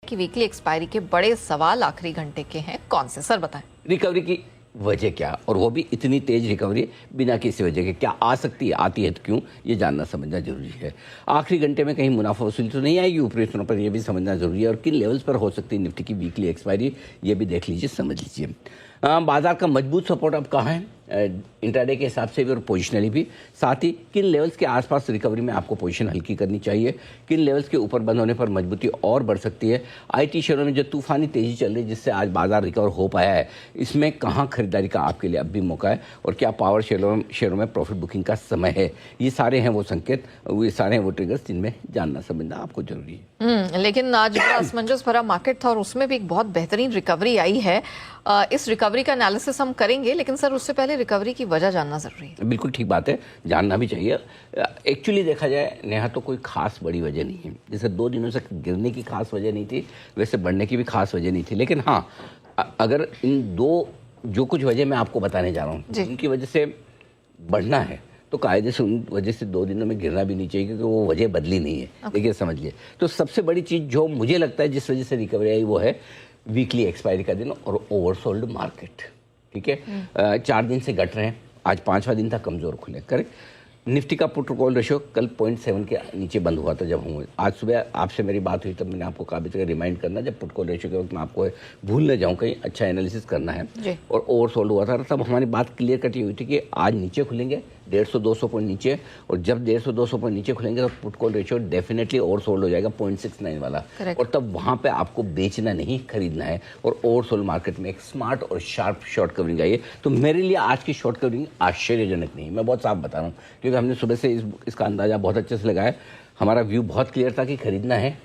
कि weekly expiry के बड़े सवाल आखिरी घंटे के हैं, कौन से सर बताएं। रिकवरी की वजह क्या, और वो भी इतनी तेज रिकवरी बिना किसी वजह के क्या आ सकती है, आती है तो क्यों, ये जानना समझना जरूरी है। आखिरी घंटे में कहीं मुनाफा वसूली तो नहीं आएगी ऊपरी स्तरों पर, ये भी समझना जरूरी है। और किन लेवल्स पर हो सकती है निफ्टी की वीकली एक्सपायरी, ये भी देख लीजिए, समझ लीजिए। बाजार का मजबूत सपोर्ट अब कहाँ है इंट्राडे के हिसाब से भी और पोजिशनली भी, साथ ही किन लेवल्स के आसपास रिकवरी में आपको पोजीशन हल्की करनी चाहिए, किन लेवल्स के ऊपर बंद होने पर मजबूती और बढ़ सकती है। आईटी शेयरों में जो तूफानी तेजी चल रही है जिससे आज बाजार रिकवर हो पाया है, इसमें कहाँ खरीदारी का आपके लिए अब भी मौका है, और क्या पावर शेयरों में प्रॉफिट बुकिंग का समय है। ये सारे हैं वो संकेत, ये सारे हैं वो ट्रिगर्स जिनमें जानना समझना आपको जरूरी है। लेकिन आज बड़ा असमंजस भरा मार्केट था और उसमें भी एक बहुत बेहतरीन रिकवरी आई है। इस रिकवरी का एनालिसिस हम करेंगे, लेकिन सर उससे पहले रिकवरी की वजह जानना जरूरी है। बिल्कुल ठीक बात है, जानना भी चाहिए। एक्चुअली देखा जाए नेहा, तो कोई खास बड़ी वजह नहीं है। जैसे 2 दिनों से गिरने की खास वजह नहीं थी, वैसे बढ़ने की भी खास वजह नहीं थी। लेकिन हाँ, अगर इन दो जो कुछ वजह मैं आपको बताने जा रहा हूँ उनकी वजह से बढ़ना है, तो कायदे से उन वजह से 2 दिनों में गिरना भी नहीं चाहिए, क्योंकि वो वजह बदली नहीं है। देखिए समझिए, तो सबसे बड़ी चीज़ जो मुझे लगता है जिस वजह से रिकवरी आई, वो है वीकली एक्सपायरी का दिन और ओवरसोल्ड मार्केट। ठीक है, 4 दिन से घट रहे हैं, आज 5वां दिन था कमज़ोर खुले। करेक्ट। निफ्टी का पुट कॉल रेशियो कल 0.7 के नीचे बंद हुआ था जब हम, आज सुबह आपसे मेरी बात हुई तब मैंने आपको कहा भी था रिमाइंड करना, जब पुट कॉल रेशियो के वक्त मैं आपको भूल न जाऊँ, कहीं अच्छा एनालिसिस करना है। और ओवरसोल्ड हुआ था, तब हमारी बात क्लियर कट हुई थी कि आज नीचे खुलेंगे 150-200 पॉइंट नीचे, और जब 150-200 पॉइंट नीचे खुलेंगे तो put call ratio definitely oversold हो जाएगा 0.69 वाला। और तब वहाँ पे आपको बेचना नहीं, खरीदना है। और ओवरसोल्ड मार्केट में एक स्मार्ट और शार्प शॉर्ट कवरिंग आई है। तो मेरे लिए आज की शॉर्ट कवरिंग आश्चर्यजनक नहीं है, मैं बहुत साफ बता रहा हूँ, क्योंकि हमने सुबह से इसका अंदाजा बहुत अच्छे से लगाया। हमारा व्यू बहुत क्लियर था कि खरीदना है,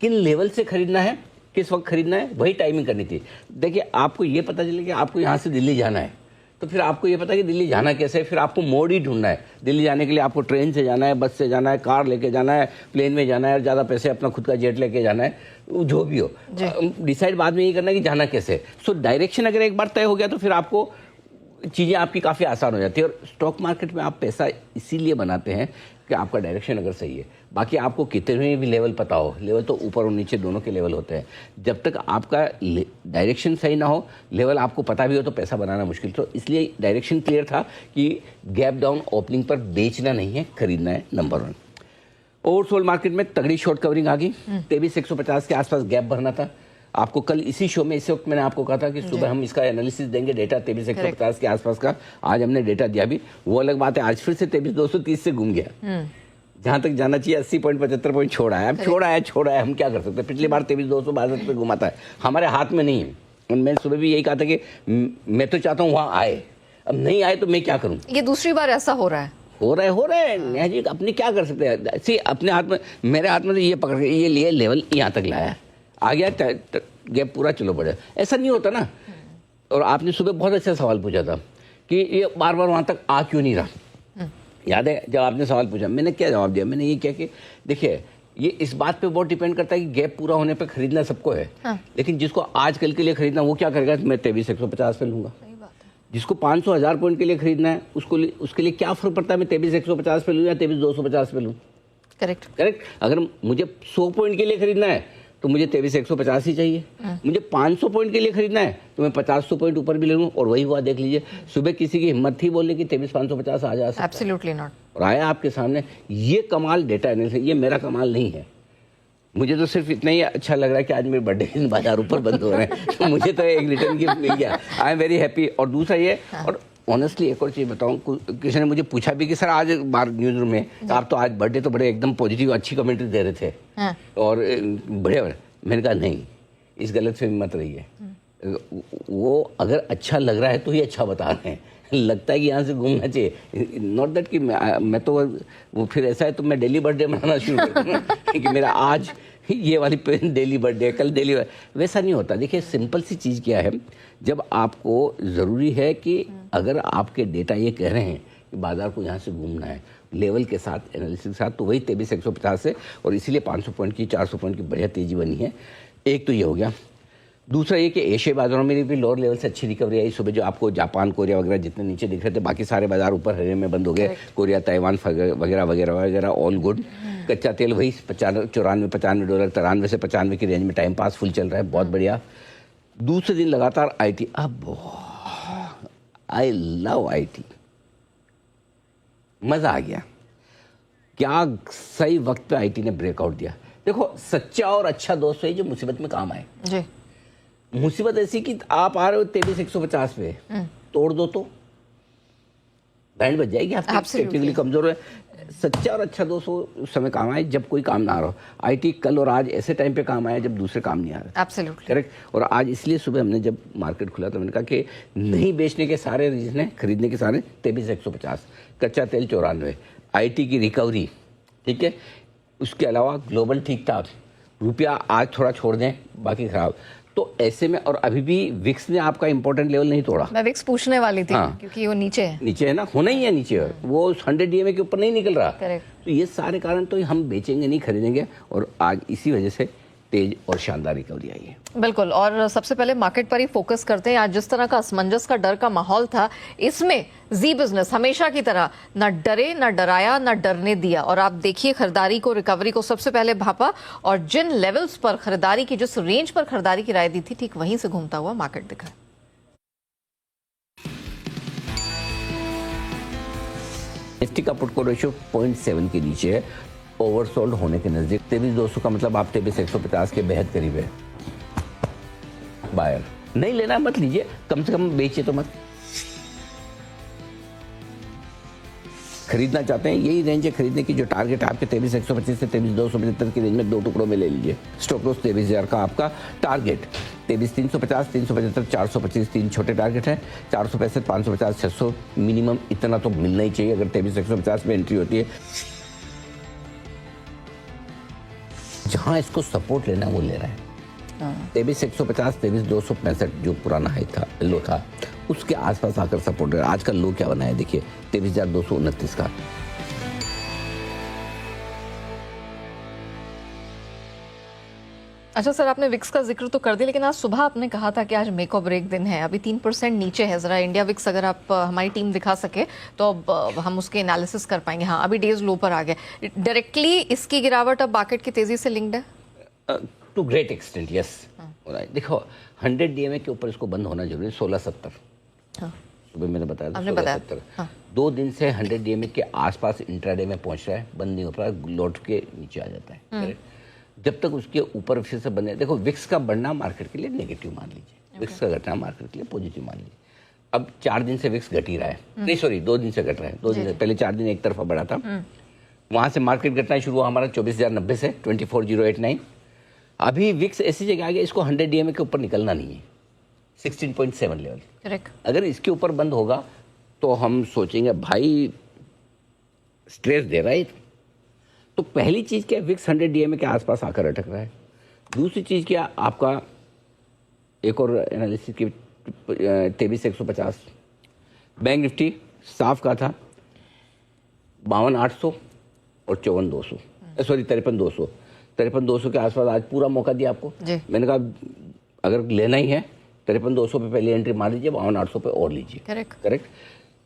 किन लेवल से खरीदना है, किस वक्त खरीदना है, वही टाइमिंग करनी थी। देखिए, आपको ये पता चले कि आपको यहाँ से दिल्ली जाना है, तो फिर आपको ये पता है कि दिल्ली जाना कैसे है, फिर आपको मोड ही ढूंढना है। दिल्ली जाने के लिए आपको ट्रेन से जाना है, बस से जाना है, कार लेके जाना है, प्लेन में जाना है, और ज़्यादा पैसे अपना खुद का जेट लेके जाना है, जो भी हो। डिसाइड बाद में ये करना है कि जाना कैसे है। सो डायरेक्शन अगर एक बार तय हो गया तो फिर आपको चीज़ें आपकी काफ़ी आसान हो जाती है। और स्टॉक मार्केट में आप पैसा इसीलिए बनाते हैं कि आपका डायरेक्शन अगर सही है। बाकी आपको कितने भी लेवल पता हो, लेवल तो ऊपर और नीचे दोनों के लेवल होते हैं, जब तक आपका डायरेक्शन सही ना हो, लेवल आपको पता भी हो, तो पैसा बनाना मुश्किल। तो इसलिए डायरेक्शन क्लियर था कि गैप डाउन ओपनिंग पर बेचना नहीं है, खरीदना है, नंबर 1। ओवरसोल्ड मार्केट में तगड़ी शॉर्ट कवरिंग आ गई, 23,150 के आसपास गैप भरना था। आपको कल इसी शो में इसी वक्त मैंने आपको कहा था कि सुबह हम इसका एनालिसिस देंगे, डेटा 23,150 के आसपास का। आज हमने डेटा दिया भी, वो अलग बात है। आज फिर से 23,230 से घूम गया, जहां तक जाना चाहिए 80 पॉइंट 75 पॉइंट छोड़ा है। अब छोड़ा है, हम क्या कर सकते हैं। पिछली बार 23,262 पे घुमाता है, हमारे हाथ में नहीं है। और मैंने सुबह भी यही कहा था कि मैं तो चाहता हूँ वहां आए, अब नहीं आए तो मैं क्या करूँ। ये दूसरी बार ऐसा हो रहा है। हो रहा है नेहा जी, अपने क्या कर सकते हैं। सी अपने हाथ में, मेरे हाथ में तो ये पकड़ के ये लिए लेवल यहाँ तक लाया, आ गया गैप पूरा, चलो बढ़े। ऐसा नहीं होता ना। और आपने सुबह बहुत अच्छा सवाल पूछा था कि ये बार बार वहाँ तक आ क्यों नहीं रहा। याद है जब आपने सवाल पूछा, मैंने क्या जवाब दिया। मैंने ये किया कि देखिए, ये इस बात पे बहुत डिपेंड करता है कि गैप पूरा होने पे खरीदना सबको है। लेकिन जिसको आज कल के लिए खरीदना, वो क्या करेगा, मैं 23,150 पे लूंगा। जिसको 500,000 पॉइंट के लिए खरीदना है, उसके लिए क्या फर्क पड़ता है मैं 23,150 पे लूँ या 23,250 पे लूँ। करेक्ट। अगर मुझे 100 पॉइंट के लिए खरीदना है तो मुझे 23,150 ही चाहिए। मुझे 500 पॉइंट के लिए खरीदना है तो मैं 50 पॉइंट ऊपर भी ले लूँ। और वही हुआ, देख लीजिए, सुबह किसी की हिम्मत थी बोलने की 23,550 आ जा सकता है। Absolutely not. और आया आपके सामने। ये कमाल डेटा एनालिसिस, ये मेरा कमाल नहीं है। मुझे तो सिर्फ इतना ही अच्छा लग रहा है कि आज मेरे बर्थडे दिन बाजार ऊपर बंद हो रहे हैं, तो मुझे तो एक रिटर्न गिफ्ट मिल गया। I am very happy. और दूसरा ये, और ऑनेस्टली एक और चीज़ बताऊं, किसी ने मुझे पूछा भी कि सर आज बार न्यूज़ रूम में तो आप तो आज बर्थडे तो बड़े एकदम पॉजिटिव अच्छी कमेंट्री दे रहे थे और बड़े। मैंने कहा नहीं, इस गलत फहमी मत रही है। वो अगर अच्छा लग रहा है तो ही अच्छा बता रहे हैं। लगता है कि यहाँ से घूमना चाहिए, नॉट दैट कि मैं तो वो फिर ऐसा है तो मैं डेली बर्थडे मनाना शुरू कर दूँ कि मेरा आज ये वाली डेली बर्थडे, कल डेली, वैसा नहीं होता। देखिए, सिंपल सी चीज़ क्या है, जब आपको ज़रूरी है कि अगर आपके डेटा ये कह रहे हैं कि बाजार को यहाँ से घूमना है लेवल के साथ, एनालिसिस के साथ, तो वही 23,150 से, और इसीलिए 500 पॉइंट की 400 पॉइंट की बढ़िया तेज़ी बनी है। एक तो ये हो गया। दूसरा ये कि एशिया बाजारों में भी लोअर लेवल से अच्छी रिकवरी आई। सुबह जो आपको जापान, कोरिया वगैरह जितने नीचे दिख रहे थे, बाकी सारे बाजार ऊपर हरे में बंद हो गए। कोरिया, ताइवान वगैरह वगैरह वगैरह ऑल गुड। कच्चा तेल वही $94, $93, से 95 की रेंज में टाइम पास फुल चल रहा है, बहुत बढ़िया। दूसरे दिन लगातार IT, अब आई लव IT, मजा आ गया। क्या सही वक्त पे IT ने ब्रेकआउट दिया। देखो, सच्चा और अच्छा दोस्त है जो मुसीबत में काम आए जी। मुसीबत ऐसी कि आप आ रहे हो 23,150 पे, तोड़ दो तो बैंड बच जाएगी आपकी, टेक्निकली कमजोर है। सच्चा और अच्छा दोस्त हो उस समय काम आए जब कोई काम ना आ रहा हो। IT कल और आज ऐसे टाइम पे काम आया जब दूसरे काम नहीं आ रहे। Absolutely correct. और आज इसलिए सुबह हमने जब मार्केट खुला तो मैंने कहा कि नहीं बेचने के सारे रीजन है, खरीदने के सारे 23,150, कच्चा तेल 94, IT की रिकवरी, ठीक है। उसके अलावा ग्लोबल ठीक ठाक, रुपया आज थोड़ा छोड़ दें, बाकी खराब। तो ऐसे में, और अभी भी विक्स ने आपका इंपॉर्टेंट लेवल नहीं तोड़ा। मैं विक्स पूछने वाली थी, हाँ, क्योंकि वो नीचे है ना, होना ही है नीचे, वो 100 DMA के ऊपर नहीं निकल रहा। करेक्ट। तो ये सारे कारण तो हम बेचेंगे नहीं, खरीदेंगे, और आज इसी वजह से तेज और शानदार रिकवरी आई है। बिल्कुल। और सबसे पहले मार्केट पर ही फोकस करते हैं। आज जिस तरह का असमंजस का, डर का माहौल था, इसमें जी बिजनेस हमेशा की तरह न डरे, न डराया, न डरने दिया। और आप देखिए खरीदारी को, रिकवरी को सबसे पहले भापा, और जिन लेवल्स पर खरीदारी की, जिस रेंज पर खरीदारी की राय दी थी, ठीक वहीं से घूमता हुआ मार्केट दिखा। निफ्टी का पुट को रेशियो 0.7 के नीचे है, ओवरसोल्ड होने के नजदीक। 23,200 का मतलब आप 23,150 के बेहद करीब है। बायर नहीं लेना मत लीजिए, कम से कम बेचिए तो मत। खरीदना चाहते हैं, यही रेंज है खरीदने की। जो टारगेट आपके 23,125 से 23,275 की रेंज में 2 टुकड़ों में ले लीजिए। स्टॉप लॉस 23,000 का आपका टारगेट, 23,350, 375, 425 3 छोटे टारगेट है। 465, 550, 600 मिनिमम, इतना तो मिलना ही चाहिए अगर 23,150 में एंट्री होती है। जहां इसको सपोर्ट लेना वो ले रहा है। 23,150, 23,265 जो पुराना हाई था, लो था, उसके आसपास आकर सपोर्ट ले रहा है। आज का लो क्या बना है देखिए, 23,229 का। अच्छा सर, आपने विक्स का जिक्र तो कर दिया, लेकिन आज सुबह आपने कहा था कि आज मेक और ब्रेक दिन है। अभी 3% नीचे है। जरा इंडिया विक्स अगर आप हमारी टीम दिखा सके तो अब हम उसके एनालिसिस कर पाएंगे। हाँ, अभी डेज लो पर आ गए। डायरेक्टली इसकी गिरावट अब मार्केट की तेजी से लिंक्ड है टू ग्रेट एक्सटेंट, यस। देखो 100 DMA के ऊपर इसको बंद होना जरूरी है। 1670 सुबह मैंने बताया था, 1670। 2 दिन से 100 DMA के आसपास इंट्राडे में पहुंच रहा है, बंद नहीं हो रहा है, लौट के नीचे आ जाता है। जब तक उसके ऊपर फिर से बने, देखो विक्स का बढ़ना मार्केट के लिए नेगेटिव मान लीजिए, विक्स का घटना मार्केट के लिए पॉजिटिव मान लीजिए। अब 4 दिन से विक्स घट ही रहा है, नहीं सॉरी 2 दिन से घट रहा है। 2 दिन से, पहले 4 दिन एक तरफा बढ़ा था, वहां से मार्केट घटना शुरू हुआ हमारा 24,090 से 24,089। अभी विक्स ऐसी जगह आ गया, इसको 100 DMA के ऊपर निकलना नहीं है। 16.7 लेवल, करेक्ट। अगर इसके ऊपर बंद होगा तो हम सोचेंगे भाई स्ट्रेस दे रहा है। तो पहली चीज क्या, विक्स 100 DMA के आसपास आकर अटक रहा है। दूसरी चीज क्या, आपका एक और एनालिसिस की 23,150 बैंक निफ्टी साफ का था 52,800 और 54,200, सॉरी 53,200, 53,200 के आसपास आज पूरा मौका दिया आपको। मैंने कहा अगर लेना ही है 53,200 पे पहले एंट्री मार लीजिए, 52,800 पे और लीजिए। करेक्ट।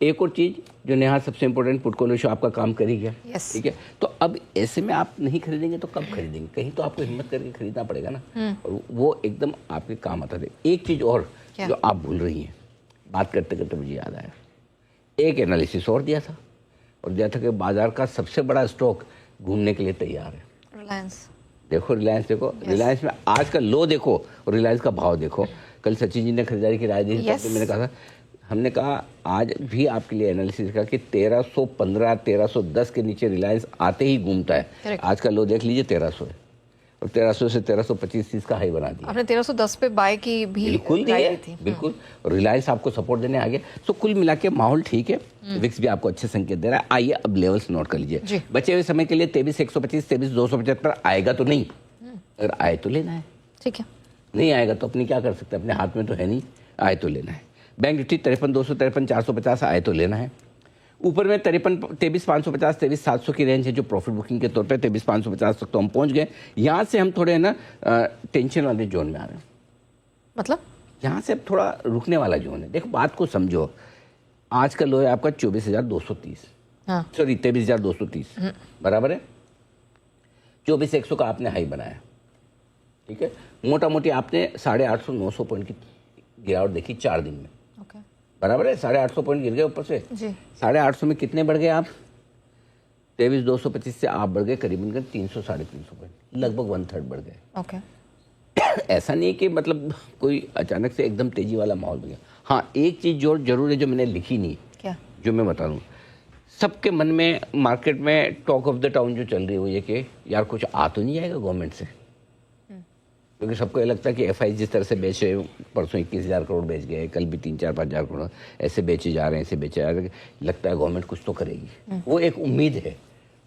एक और चीज जो नेहा सबसे इंपॉर्टेंट, पुट कॉल रेशियो आपका काम कर ही गया, ठीक है। तो अब ऐसे में आप नहीं खरीदेंगे तो कब खरीदेंगे? कहीं तो आपको हिम्मत करके खरीदना पड़ेगा ना, और वो एकदम आपके काम आता है। एक चीज और जो आप भूल रही हैं, बात करते करते मुझे याद आया, एक एनालिसिस और दिया था, और दिया था कि बाजार का सबसे बड़ा स्टॉक घूमने के लिए तैयार है, रिलायंस। देखो रिलायंस, देखो रिलायंस में आज का लो देखो और रिलायंस का भाव देखो। कल सचिन जी ने खरीदारी की राय दी थी, मैंने कहा था, हमने कहा आज भी आपके लिए एनालिसिस का कि 1315, 1310 के नीचे रिलायंस आते ही घूमता है। आज का लो देख लीजिए 1300 है, और 1300 से 1325 का हाई बना दिया। आपने 1310 पे बाय की भी बिल्कुल थी, बिल्कुल। और रिलायंस आपको सपोर्ट देने आ गया। तो कुल मिला के माहौल ठीक है, विक्स भी आपको अच्छे संकेत दे रहा है। आइए अब लेवल्स नोट कर लीजिए। बचे हुए समय के लिए 23,125, 23,275 आएगा तो नहीं, अगर आए तो लेना है, ठीक है। नहीं आएगा तो अपनी क्या कर सकते हैं, अपने हाथ में तो है नहीं, आए तो लेना है। बैंक निफ्टी 53,200, 53,450 आए तो लेना है। ऊपर में 23,550, 23,700 की रेंज है जो प्रॉफिट बुकिंग के तौर पे 23,550 तक तो हम पहुंच गए। यहाँ से हम थोड़े है ना टेंशन वाले जोन में आ रहे हैं। मतलब यहाँ से अब थोड़ा रुकने वाला जोन है। देखो बात को समझो, आज का लो है आपका 24,230, हाँ सॉरी 23,230 बराबर है। 24,100 का आपने हाई बनाया, ठीक है। मोटा मोटी आपने 850-900 पॉइंट की गिरावट देखी 4 दिन में, ओके बराबर है। 850 पॉइंट गिर गए ऊपर से। जी 850 में कितने बढ़ गए आप? 23,225 से आप बढ़ गए करीबन 300-350 पॉइंट, लगभग 1/3 बढ़ गए। ओके ऐसा नहीं है कि मतलब कोई अचानक से एकदम तेजी वाला माहौल बन गया। हाँ, एक चीज़ जो जरूर है, जो मैंने लिखी नहीं, क्या? जो मैं बता दूं, सबके मन में मार्केट में टॉक ऑफ द टाउन जो चल रही है वो ये कि यार कुछ आ तो नहीं जाएगा गवर्नमेंट से, क्योंकि सबको ये लगता है कि एफआई जिस तरह से बेचे, परसों 21,000 करोड़ बेच गए, कल भी 3-4-5 हज़ार करोड़ ऐसे बेचे जा रहे हैं, ऐसे बेचे जा रहे हैं, लगता है गवर्नमेंट कुछ तो करेगी, वो एक उम्मीद है।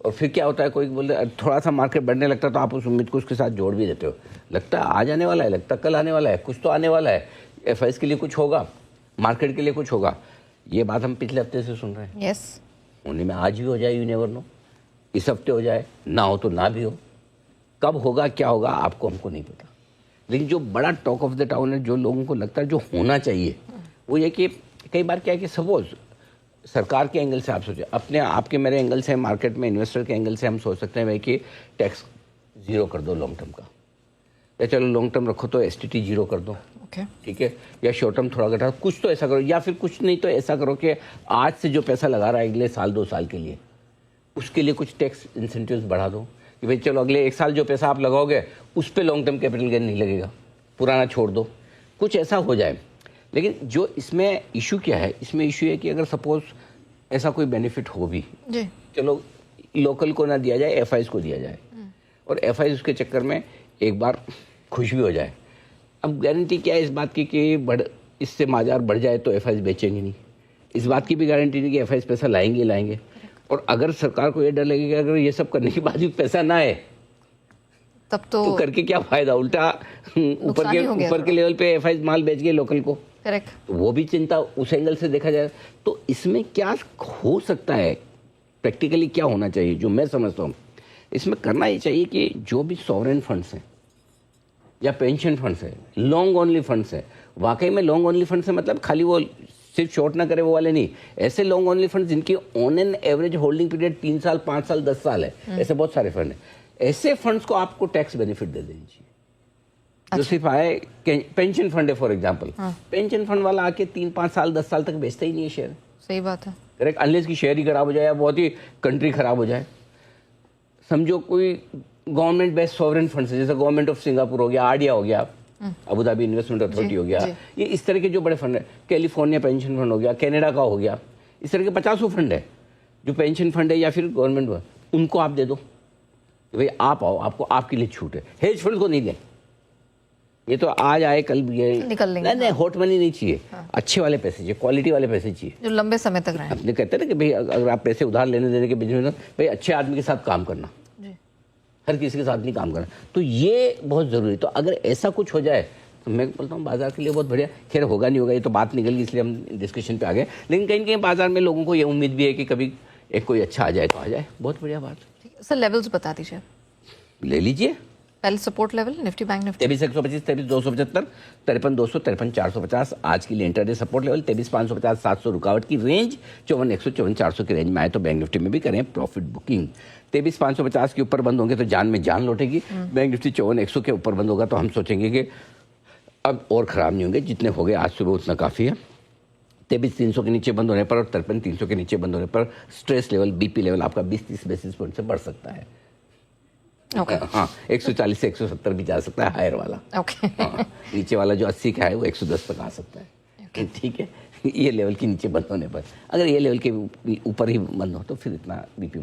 और फिर क्या होता है, कोई बोलते थोड़ा सा मार्केट बढ़ने लगता है तो आप उस उम्मीद को उसके साथ जोड़ भी देते हो, लगता है आज आने वाला है, लगता है कल आने वाला है, कुछ तो आने वाला है, एफआई के लिए कुछ होगा, मार्केट के लिए कुछ होगा। ये बात हम पिछले हफ्ते से सुन रहे हैं। यस होने में आज भी हो जाए, यू नेवर नो, इस हफ्ते हो जाए, ना हो तो ना भी हो, कब होगा क्या होगा आपको हमको नहीं पता। लेकिन जो बड़ा टॉक ऑफ द टाउन है, जो लोगों को लगता है जो होना चाहिए, वो ये कि कई बार क्या है कि सपोज सरकार के एंगल से आप सोचें, अपने आपके मेरे एंगल से, मार्केट में इन्वेस्टर के एंगल से हम सोच सकते हैं भाई कि टैक्स जीरो कर दो लॉन्ग टर्म का, या चलो लॉन्ग टर्म रखो तो एसटीटी जीरो कर दो, ओके ठीक है, या शॉर्ट टर्म थोड़ा घटा, कुछ तो ऐसा करो, या फिर कुछ नहीं तो ऐसा करो कि आज से जो पैसा लगा रहा है अगले साल 2 साल के लिए, उसके लिए कुछ टैक्स इंसेंटिव्स बढ़ा दो कि भाई चलो अगले 1 साल जो पैसा आप लगाओगे उस पर लॉन्ग टर्म कैपिटल गेन नहीं लगेगा, पुराना छोड़ दो, कुछ ऐसा हो जाए। लेकिन जो इसमें इशू क्या है, इसमें इशू है कि अगर सपोज ऐसा कोई बेनिफिट हो भी, जी चलो लोकल को ना दिया जाए, एफआईज को दिया जाए, और एफआईज उसके चक्कर में एक बार खुश भी हो जाए। अब गारंटी क्या है इस बात की कि इससे बाजार बढ़ जाए तो एफआईज बेचेंगे नहीं, इस बात की भी गारंटी नहीं कि एफआईज पैसा लाएंगे ही लाएंगे। और अगर सरकार को ये डर लगेगा अगर ये सब करने के बाद भी पैसा ना आए तब तो करके क्या फायदा, उल्टा ऊपर के लेवल पे एफआईज माल बेच गए लोकल को, करेक्ट, तो वो भी चिंता उस एंगल से देखा जाए। तो इसमें क्या हो सकता है, प्रैक्टिकली क्या होना चाहिए, जो मैं समझता हूँ इसमें करना ये चाहिए कि जो भी सॉवरेन फंड्स हैं या पेंशन फंड्स है, लॉन्ग ओनली फंड्स है, वाकई में लॉन्ग ओनली फंड्स है, मतलब खाली वो सिर्फ शॉर्ट ना करे वो वाले नहीं, ऐसे लॉन्ग ओनली फंड्स जिनकी on an average holding period 3 साल 5 साल 10 साल है, ऐसे बहुत सारे फंड है, ऐसे फंड्स को आपको टैक्स बेनिफिट दे देनी चाहिए। जो सिर्फ आए पेंशन फंड है फॉर एग्जाम्पल, पेंशन फंड वाला आके 3-5 साल 10 साल तक बेचता ही नहीं है शेयर, सही बात है, करेक्ट, अनलेस की शेयर ही खराब हो जाए या बहुत ही कंट्री खराब हो जाए। समझो कोई गवर्नमेंट बेस्ड सॉवरेन फंड्स है, जैसे गवर्नमेंट ऑफ सिंगापुर हो गया, आरडीआ हो गया, अबू धाबी इन्वेस्टमेंट अथॉरिटी हो गया, ये इस तरह के जो बड़े फंड है, कैलिफोर्निया पेंशन फंड हो गया, कनाडा का हो गया, इस तरह के 50 फंड है जो पेंशन फंड है या फिर गवर्नमेंट, उनको आप दे दो कि भाई आप आओ, आपको आपके लिए छूट है। हेज फंड को नहीं दें, ये तो आज आए कल ये निकल लेंगे, नहीं हॉट मनी नहीं चाहिए, अच्छे वाले पैसे चाहिए, क्वालिटी वाले पैसे चाहिए, जो लंबे समय तक रहे। अपने कहते हैं ना कि भाई अगर आप पैसे उधार लेने देने के बिजनेस में, भाई अच्छे आदमी के साथ काम करना, हर किसी के साथ नहीं काम करना, तो ये बहुत ज़रूरी है। तो अगर ऐसा कुछ हो जाए तो मैं बोलता हूँ बाजार के लिए बहुत बढ़िया। खैर होगा नहीं होगा ये तो बात निकल गई, इसलिए हम डिस्कशन पे आ गए, लेकिन कहीं ना कहीं बाजार में लोगों को ये उम्मीद भी है कि कभी एक कोई अच्छा आ जाए तो आ जाए, बहुत बढ़िया बात। सर लेवल्स बता दीजिए, ले लीजिए पहले support level Nifty bank Nifty 23,125, 23,275, 53,200, 53,450 आज के लिए इंटरडे सपोर्ट लेवल, 23,550, 700 रुकावट की रेंज, 54,100, 54,400 की रेंज में आए तो बैंक निफ्टी में भी करें प्रॉफिट बुकिंग। 23,550 के ऊपर बंद होंगे तो जान में जान लौटेगी, बैंक निफ्टी 54,100 के ऊपर बंद होगा तो हम सोचेंगे कि अब और ख़राब नहीं होंगे, जितने हो गए आज सुबह उतना काफ़ी है। 23,300 के नीचे बंद होने पर और 53,300 के नीचे बंद होने पर स्ट्रेस लेवल, बीपी लेवल आपका 20-30 बेसिस पॉइंट से बढ़ सकता है। ओके हाँ, 140 से 170 भी जा सकता है हायर वाला, ओके हाँ, नीचे वाला जो 80 का है वो 110 तक आ सकता है, ठीक है, ये लेवल के नीचे बंद होने पर। अगर ये लेवल के ऊपर ही बंद हो तो फिर इतना बीपी